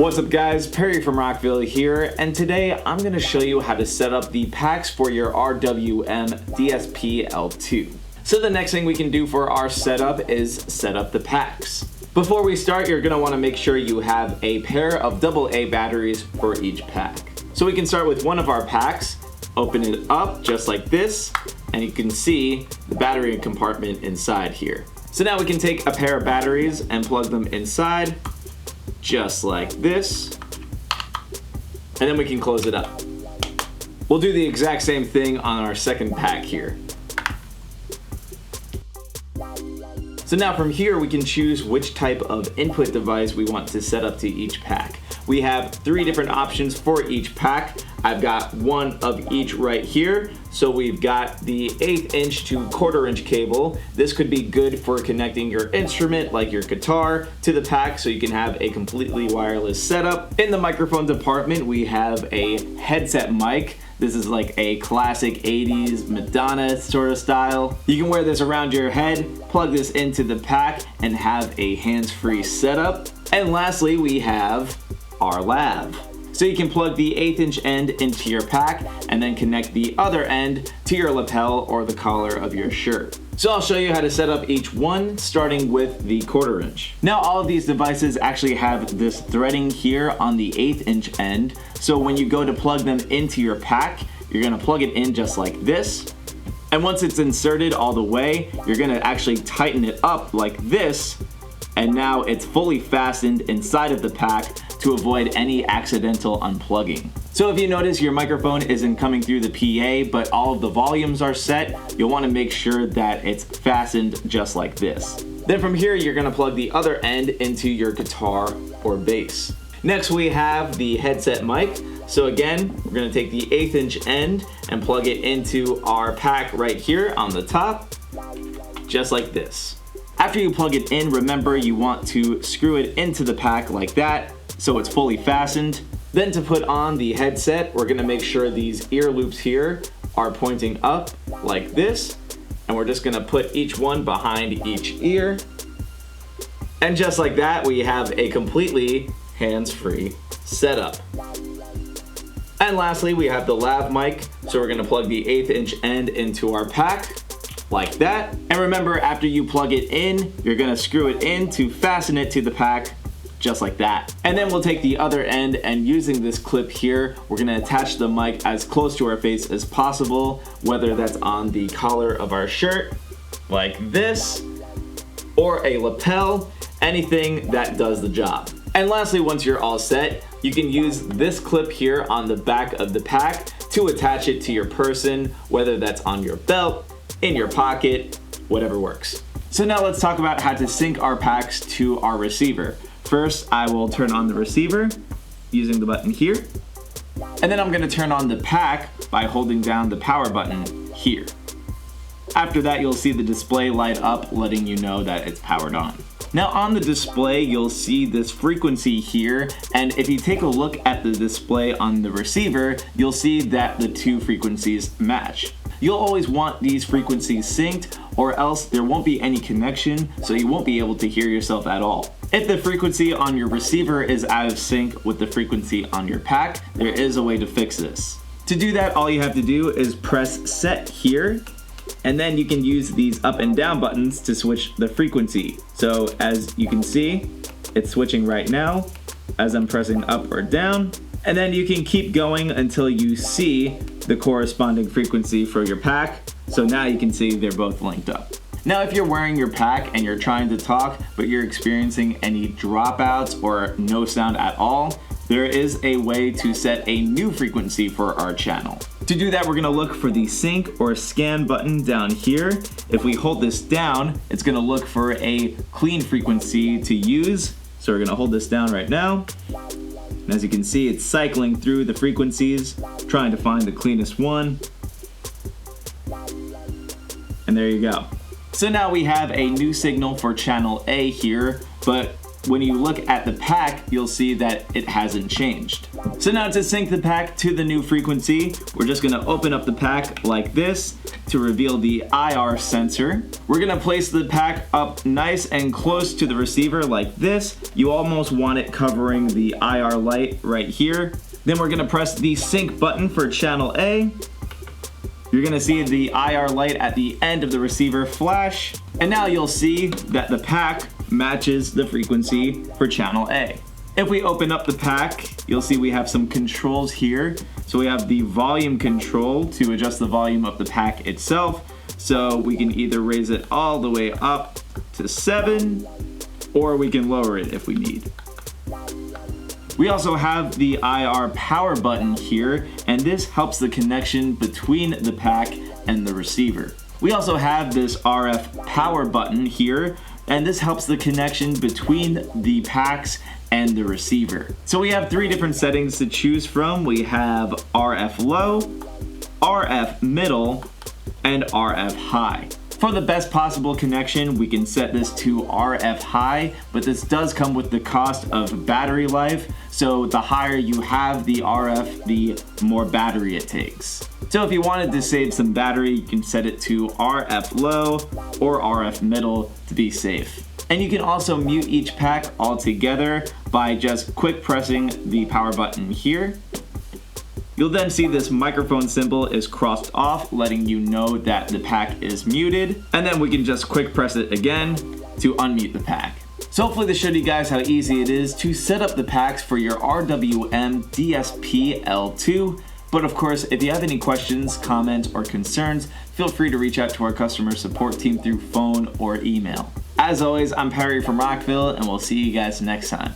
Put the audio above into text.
What's up guys, Perry from Rockville here, and today I'm going to show you how to set up the packs for your RWM-DSP-L2. So the next thing we can do for our setup is set up the packs. Before we start, you're going to want to make sure you have a pair of AA batteries for each pack. So we can start with one of our packs, open it up just like this, and you can see the battery compartment inside here. So now we can take a pair of batteries and plug them inside, just like this, and then we can close it up. We'll do the exact same thing on our second pack here. So now from here we can choose which type of input device we want to set up to each pack. We have 3 different options for each pack. I've got one of each right here. So we've got the 1/8 inch to 1/4 inch cable. This could be good for connecting your instrument like your guitar to the pack so you can have a completely wireless setup. In the microphone department we have a headset mic. This is like a classic 80s Madonna sort of style. You can wear this around your head, plug this into the pack, and have a hands-free setup. And lastly, we have our lav. So you can plug the 1/8 inch end into your pack and then connect the other end to your lapel or the collar of your shirt. So I'll show you how to set up each one, starting with the 1/4 inch. Now all of these devices actually have this threading here on the 1/8 inch end. So when you go to plug them into your pack, you're gonna plug it in just like this. And once it's inserted all the way, you're gonna actually tighten it up like this. And now it's fully fastened inside of the pack to avoid any accidental unplugging. So if you notice your microphone isn't coming through the PA, but all of the volumes are set, you'll want to make sure that it's fastened just like this. Then from here, you're going to plug the other end into your guitar or bass. Next, we have the headset mic. So again, we're going to take the 1/8 inch end and plug it into our pack right here on the top, just like this. After you plug it in, remember you want to screw it into the pack like that, so it's fully fastened. Then to put on the headset, we're gonna make sure these ear loops here are pointing up like this, and we're just gonna put each one behind each ear. And just like that, we have a completely hands-free setup. And lastly, we have the lav mic, so we're gonna plug the 1/8 inch end into our pack, like that. And remember, after you plug it in, you're gonna screw it in to fasten it to the pack, just like that. And then we'll take the other end, and using this clip here, we're gonna attach the mic as close to our face as possible, whether that's on the collar of our shirt, like this, or a lapel, anything that does the job. And lastly, once you're all set, you can use this clip here on the back of the pack to attach it to your person, whether that's on your belt, in your pocket, whatever works. So now let's talk about how to sync our packs to our receiver. First, I will turn on the receiver using the button here. And then I'm gonna turn on the pack by holding down the power button here. After that, you'll see the display light up, letting you know that it's powered on. Now on the display, you'll see this frequency here, and if you take a look at the display on the receiver, you'll see that the 2 frequencies match. You'll always want these frequencies synced, or else there won't be any connection, so you won't be able to hear yourself at all. If the frequency on your receiver is out of sync with the frequency on your pack, there is a way to fix this. To do that, all you have to do is press set here, and then you can use these up and down buttons to switch the frequency. So as you can see, it's switching right now as I'm pressing up or down. And then you can keep going until you see the corresponding frequency for your pack. So now you can see they're both linked up. Now if you're wearing your pack and you're trying to talk, but you're experiencing any dropouts or no sound at all, there is a way to set a new frequency for our channel. To do that, we're gonna look for the sync or scan button down here. If we hold this down, it's gonna look for a clean frequency to use. So we're gonna hold this down right now. And as you can see, it's cycling through the frequencies, trying to find the cleanest one. And there you go. So now we have a new signal for channel A here, but when you look at the pack, you'll see that it hasn't changed. So now to sync the pack to the new frequency, we're just gonna open up the pack like this. to reveal the IR sensor. We're gonna place the pack up nice and close to the receiver like this. You almost want it covering the IR light right here. Then we're gonna press the sync button for channel A. You're gonna see the IR light at the end of the receiver flash, and now you'll see that the pack matches the frequency for channel A. If we open up the pack, you'll see we have some controls here. So we have the volume control to adjust the volume of the pack itself. So we can either raise it all the way up to 7, or we can lower it if we need. We also have the IR power button here, and this helps the connection between the pack and the receiver. We also have this RF power button here, and this helps the connection between the packs and the receiver. So we have 3 different settings to choose from. We have RF low, RF middle, and RF high. For the best possible connection, we can set this to RF high, but this does come with the cost of battery life, so the higher you have the RF, the more battery it takes. So if you wanted to save some battery, you can set it to RF low or RF middle to be safe. And you can also mute each pack altogether by just quick pressing the power button here. You'll then see this microphone symbol is crossed off, letting you know that the pack is muted. And then we can just quick press it again to unmute the pack. So hopefully this showed you guys how easy it is to set up the packs for your RWM-DSP-L2. But of course, if you have any questions, comments, or concerns, feel free to reach out to our customer support team through phone or email. As always, I'm Perry from Rockville, and we'll see you guys next time.